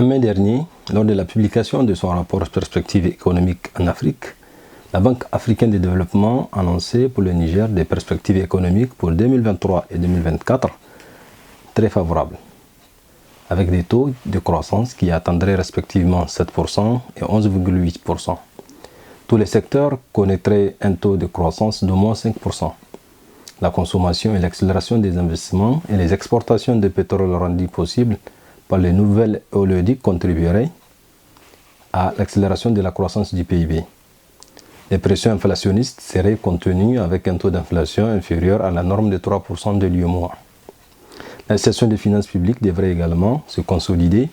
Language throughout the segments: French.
En mai dernier, lors de la publication de son rapport Perspectives économiques en Afrique, la Banque africaine de développement annonçait pour le Niger des perspectives économiques pour 2023 et 2024 très favorables, avec des taux de croissance qui atteindraient respectivement 7% et 11,8%. Tous les secteurs connaîtraient un taux de croissance d'au moins 5%. La consommation et l'accélération des investissements et les exportations de pétrole rendues possibles par les nouvelles oléoducs contribueraient à l'accélération de la croissance du PIB. Les pressions inflationnistes seraient contenues avec un taux d'inflation inférieur à la norme de 3% de l'UEMOA. La situation des finances publiques devrait également se consolider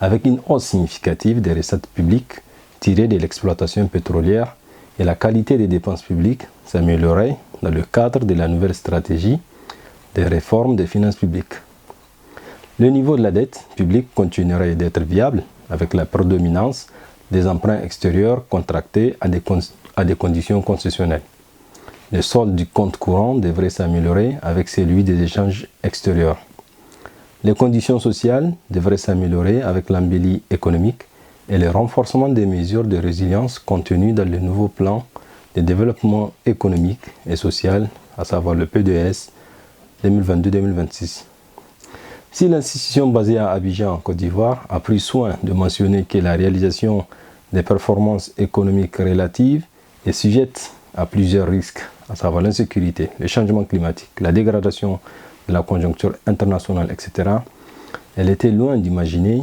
avec une hausse significative des recettes publiques tirées de l'exploitation pétrolière et la qualité des dépenses publiques s'améliorerait dans le cadre de la nouvelle stratégie des réformes des finances publiques. Le niveau de la dette publique continuerait d'être viable avec la prédominance des emprunts extérieurs contractés à des conditions concessionnelles. Le solde du compte courant devrait s'améliorer avec celui des échanges extérieurs. Les conditions sociales devraient s'améliorer avec l'embellie économique et le renforcement des mesures de résilience contenues dans le nouveau plan de développement économique et social, à savoir le PDS 2022-2026. Si l'institution basée à Abidjan, en Côte d'Ivoire, a pris soin de mentionner que la réalisation des performances économiques relatives est sujette à plusieurs risques, à savoir l'insécurité, le changement climatique, la dégradation de la conjoncture internationale, etc., elle était loin d'imaginer,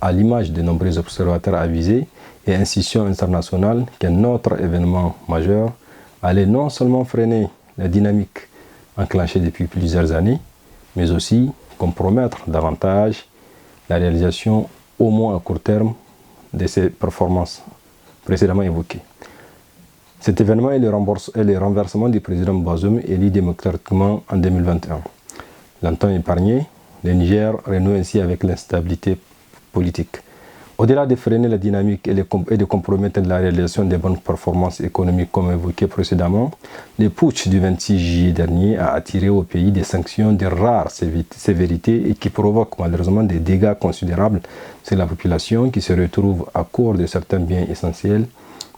à l'image de nombreux observateurs avisés et institutions internationales, qu'un autre événement majeur allait non seulement freiner la dynamique enclenchée depuis plusieurs années, mais aussi compromettre davantage la réalisation, au moins à court terme, de ces performances précédemment évoquées. Cet événement est le renversement du président Bazoum élu démocratiquement en 2021. Longtemps épargné, le Niger renoue ainsi avec l'instabilité politique. Au-delà de freiner la dynamique et de compromettre la réalisation des bonnes performances économiques comme évoqué précédemment, le putsch du 26 juillet dernier a attiré au pays des sanctions de rare sévérité et qui provoquent malheureusement des dégâts considérables sur la population qui se retrouve à court de certains biens essentiels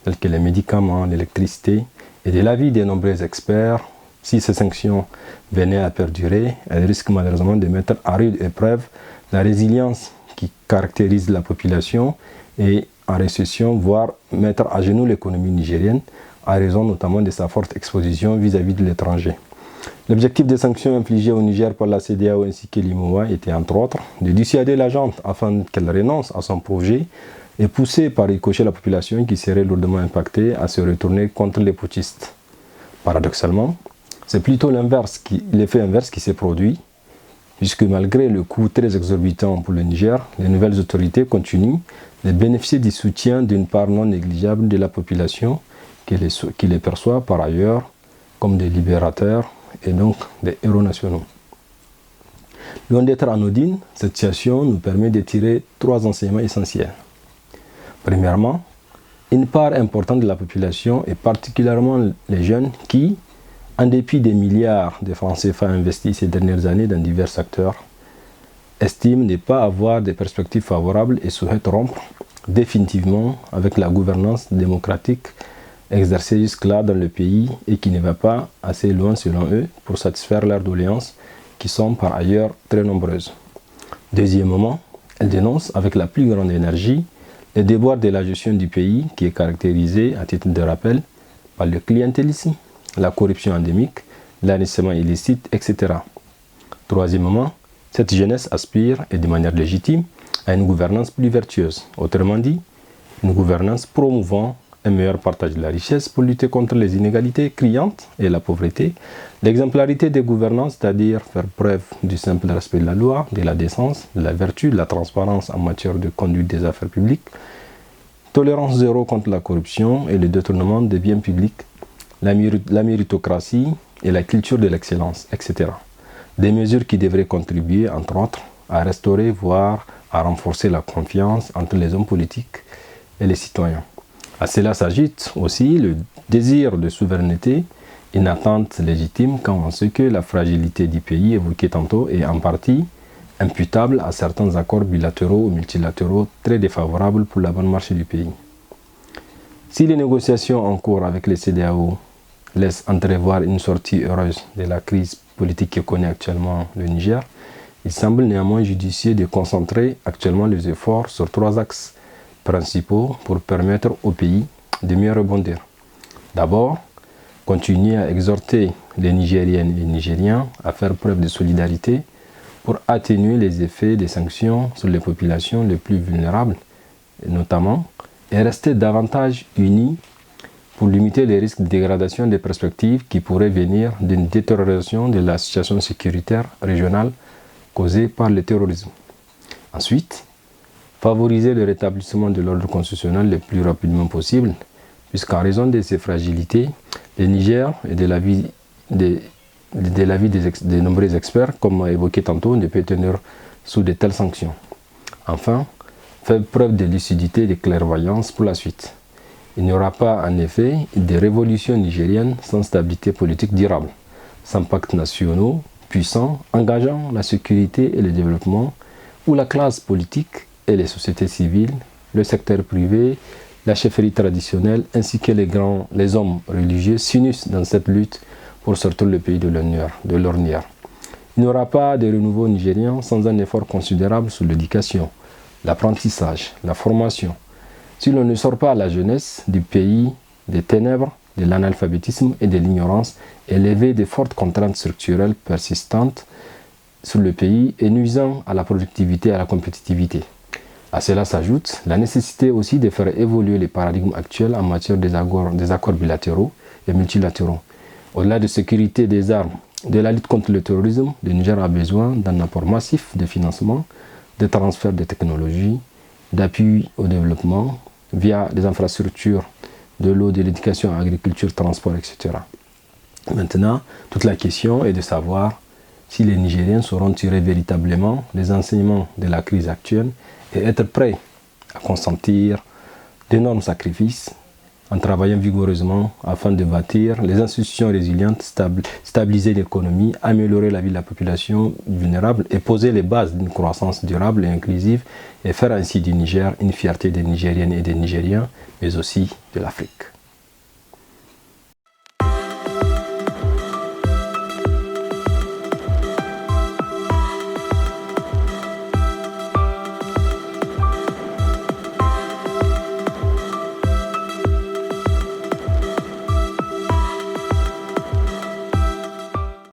tels que les médicaments, l'électricité, et de l'avis de nombreux experts, si ces sanctions venaient à perdurer, elles risquent malheureusement de mettre à rude épreuve la résilience qui caractérise la population et en récession, voire mettre à genoux l'économie nigérienne, à raison notamment de sa forte exposition vis-à-vis de l'étranger. L'objectif des sanctions infligées au Niger par la CEDEAO ainsi que l'UEMOA était entre autres de dissuader la junte afin qu'elle renonce à son projet et pousser par ricochet la population qui serait lourdement impactée à se retourner contre les putschistes. Paradoxalement, c'est plutôt l'effet inverse qui s'est produit, puisque malgré le coût très exorbitant pour le Niger, les nouvelles autorités continuent de bénéficier du soutien d'une part non négligeable de la population qui les perçoit par ailleurs comme des libérateurs et donc des héros nationaux. Loin d'être anodine, cette situation nous permet de tirer 3 enseignements essentiels. Premièrement, une part importante de la population, et particulièrement les jeunes, qui, en dépit des milliards de francs CFA investis ces dernières années dans divers secteurs, estiment ne pas avoir de perspectives favorables et souhaitent rompre définitivement avec la gouvernance démocratique exercée jusque-là dans le pays et qui ne va pas assez loin selon eux pour satisfaire leurs doléances qui sont par ailleurs très nombreuses. Deuxièmement, elles dénoncent avec la plus grande énergie les déboires de la gestion du pays qui est caractérisée, à titre de rappel, par le clientélisme, la corruption endémique, l'enrichissement illicite, etc. Troisièmement, cette jeunesse aspire, et de manière légitime, à une gouvernance plus vertueuse. Autrement dit, une gouvernance promouvant un meilleur partage de la richesse pour lutter contre les inégalités criantes et la pauvreté, l'exemplarité des gouvernances, c'est-à-dire faire preuve du simple respect de la loi, de la décence, de la vertu, de la transparence en matière de conduite des affaires publiques, tolérance zéro contre la corruption et le détournement des biens publics, la méritocratie et la culture de l'excellence, etc. Des mesures qui devraient contribuer, entre autres, à restaurer, voire à renforcer la confiance entre les hommes politiques et les citoyens. À cela s'ajoute aussi le désir de souveraineté, une attente légitime quand on sait que la fragilité du pays évoquée tantôt est en partie imputable à certains accords bilatéraux ou multilatéraux très défavorables pour la bonne marche du pays. Si les négociations en cours avec les CEDEAO laissent entrevoir une sortie heureuse de la crise politique que connaît actuellement le Niger, il semble néanmoins judicieux de concentrer actuellement les efforts sur 3 axes principaux pour permettre au pays de mieux rebondir. D'abord, continuer à exhorter les Nigériennes et les Nigériens à faire preuve de solidarité pour atténuer les effets des sanctions sur les populations les plus vulnérables, notamment, et rester davantage unis pour limiter les risques de dégradation des perspectives qui pourraient venir d'une détérioration de la situation sécuritaire régionale causée par le terrorisme. Ensuite, favoriser le rétablissement de l'ordre constitutionnel le plus rapidement possible, puisqu'en raison de ces fragilités, le Niger et de l'avis des nombreux experts, comme évoqué tantôt, ne peut tenir sous de telles sanctions. Enfin, faire preuve de lucidité et de clairvoyance pour la suite. Il n'y aura pas en effet de révolution nigérienne sans stabilité politique durable, sans pactes nationaux puissants engageant la sécurité et le développement, où la classe politique et les sociétés civiles, le secteur privé, la chefferie traditionnelle ainsi que les hommes religieux s'unissent dans cette lutte pour sortir le pays de l'ornière. Il n'y aura pas de renouveau nigérien sans un effort considérable sur l'éducation, l'apprentissage, la formation. Si l'on ne sort pas la jeunesse du pays des ténèbres, de l'analphabétisme et de l'ignorance, et lever de fortes contraintes structurelles persistantes sur le pays et nuisant à la productivité et à la compétitivité. À cela s'ajoute la nécessité aussi de faire évoluer les paradigmes actuels en matière des accords bilatéraux et multilatéraux. Au-delà de sécurité des armes, de la lutte contre le terrorisme, le Niger a besoin d'un apport massif de financement, de transfert de technologies, d'appui au développement via des infrastructures de l'eau, de l'éducation, agriculture, transport, etc. Maintenant, toute la question est de savoir si les Nigériens sauront tirer véritablement les enseignements de la crise actuelle et être prêts à consentir d'énormes sacrifices en travaillant vigoureusement afin de bâtir les institutions résilientes, stabiliser l'économie, améliorer la vie de la population vulnérable et poser les bases d'une croissance durable et inclusive et faire ainsi du Niger une fierté des Nigériennes et des Nigériens, mais aussi de l'Afrique.